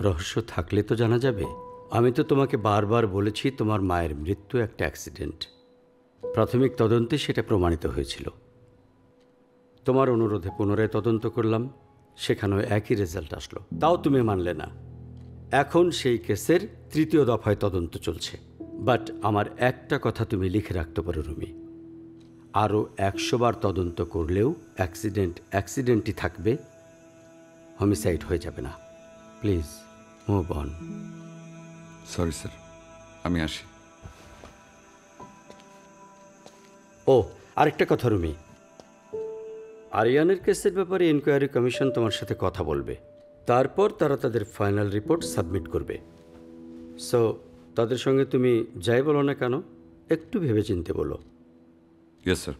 রহস্য থাকলে তো জানা যাবে। আমি তো তোমাকে বারবার বলেছি তোমার মায়ের মৃত্যু একটা অ্যাক্সিডেন্ট। প্রাথমিক তদন্তে সেটা প্রমাণিত হয়েছিল। তোমার অনুরোধে পুনরায় তদন্ত করলাম, সেখানেও একই রেজাল্ট আসলো, তাও তুমি মানলে না। এখন সেই কেসের তৃতীয় দফায় তদন্ত চলছে। বাট আমার একটা কথা তুমি লিখে রাখতে পারো রুমি, আরও 100 বার তদন্ত করলেও অ্যাক্সিডেন্টই থাকবে, হোমিসাইড হয়ে যাবে না। Please move on. Sorry sir, আমি আসি। ও আরেকটা কথা রুমি, আরিয়ানের কেসের ব্যাপারে ইনকোয়ারি কমিশন তোমার সাথে কথা বলবে, তারপর তারা তাদের ফাইনাল রিপোর্ট সাবমিট করবে। সো তাদের সঙ্গে তুমি যাই বলো না কেন, একটু ভেবেচিন্তে বলো। Yes sir.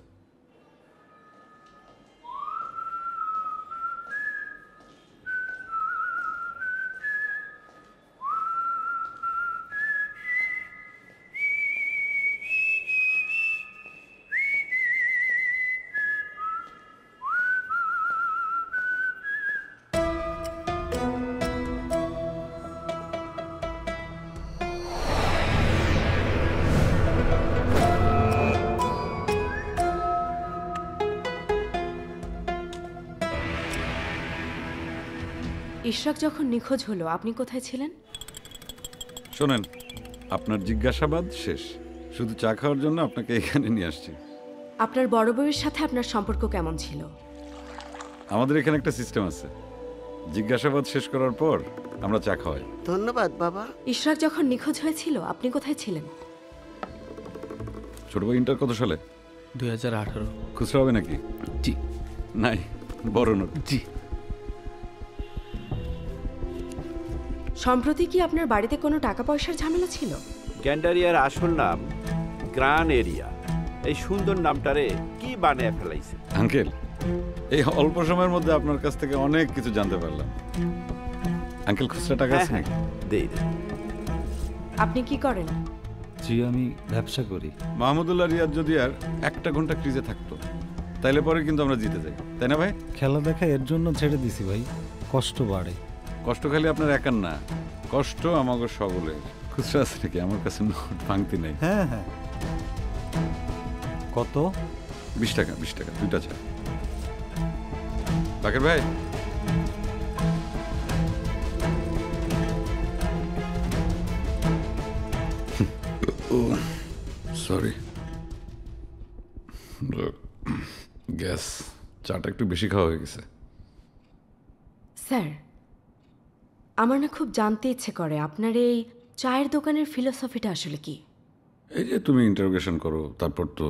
ইশরাক যখন নিখোঁজ হলো আপনি কোথায় ছিলেন? শোনেন, আপনার জিজ্ঞাসাবাদ শেষ, শুধু চা খাওয়ার জন্য আপনাকে এখানে নিয়ে আসছি। আপনার বড় বউয়ের সাথে আপনার সম্পর্ক কেমন ছিল? আমাদের এখানে একটা সিস্টেম আছে, জিজ্ঞাসাবাদ শেষ করার পর আমরা চা খাওয়াই। ধন্যবাদ বাবা। ইশরাক যখন নিখোঁজ হয়েছিল আপনি কোথায় ছিলেন? ছোট ভাই ইন্টার কত সালে? 2018। খুচরা হবে নাকি? জি। নাই, বড় নোট। জি। সম্প্রতি কি আপনার বাড়িতে কোনো টাকা পয়সার ঝামেলা ছিল? গ্যান্ডারিয়ার আসল নাম গ্রান এরিয়া। এই সুন্দর নামটারে কি বানিয়ে ফেলাইছে? আঙ্কেল, এই অল্প সময়ের মধ্যে আপনার কাছ থেকে অনেক কিছু জানতে পারলাম। আঙ্কেল, খুচরা টাকা আছে নাকি? দেই দে। আপনি কি করেন? জি, আমি ব্যবসা করি। মাহমুদুল্লাহ রিয়াদ যদি আর একটা ঘন্টা ক্রিজে থাকতো তাইলে পরে কিন্তু আমরা জিতে যাই, তাই না ভাই? খেলা দেখা এর জন্য ছেড়ে দিছি ভাই, কষ্ট বাড়ে। কষ্ট খালি আপনার একার না, কষ্ট আমাকে সকলের। খুচরা আছে নাকি? আমার কাছে নোট ভাঙতি নেই। হ্যাঁ হ্যাঁ। কত? 20 টাকা, 20 টাকা, দুইটা চা। বাকের ভাই, সরি, গ্যাস, চাটা একটু বেশি খাওয়া হয়ে গেছে। স্যার, আমার না খুব জানতে ইচ্ছে করে আপনার এই চায়ের দোকানের ফিলোসফিটা আসলে কি? এই যে তুমি ইন্টারোগেশন করো, তারপর তো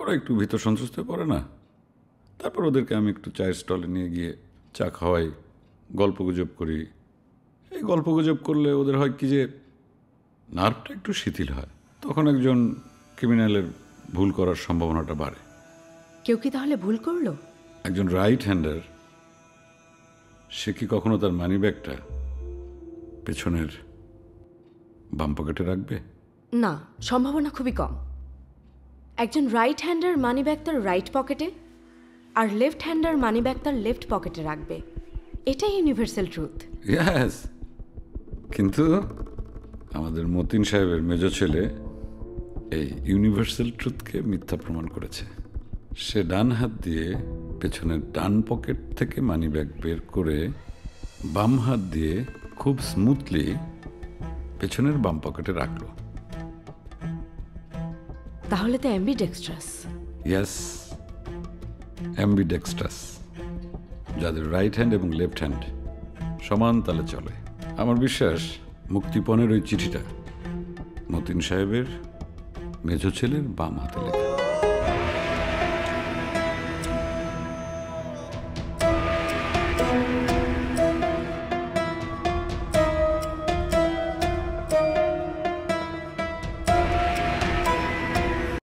ওরা একটু ভিতর সন্তুষ্ট পড়ে না, তারপর ওদেরকে আমি একটু চায়ের স্টলে নিয়ে গিয়ে চা খাওয়াই, গল্পগুজব করি। এই গল্পগুজব করলে ওদের হয় কি যে নার্ভটা একটু শিথিল হয়, তখন একজন ক্রিমিনালের ভুল করার সম্ভাবনাটা বাড়ে। কেউ কি তাহলে ভুল করলো? একজন রাইট হ্যান্ডার, সে কি কখনো তার মানি ব্যাগটা পেছনের বাম পকেটে রাখবে? না, সম্ভাবনা খুবই কম। একজন রাইট হ্যান্ডার মানি ব্যাগ তার রাইট পকেটে আর লেফট হ্যান্ডার মানি ব্যাগ তার লেফট পকেটে রাখবে, এটাই ইউনিভার্সাল ট্রুথ। ইয়েস, কিন্তু আমাদের মতিন সাহেবের মেজ ছেলে এই ইউনিভার্সাল ট্রুথকে মিথ্যা প্রমাণ করেছে। সে ডান হাত দিয়ে পেছনের ডান পকেট থেকে মানি ব্যাগ বের করে বাম হাত দিয়ে খুব স্মুথলি পেছনের বাম পকেটে রাখলো। তাহলে তো অ্যাম্বিডেক্সট্রাস। ইয়েস, অ্যাম্বিডেক্সট্রাস, যাদের রাইট হ্যান্ড এবং লেফট হ্যান্ড সমান তালে চলে। আমার বিশ্বাস মুক্তিপণের ওই চিঠিটা মতিন সাহেবের মেজ ছেলের বাম হাতে লেখা।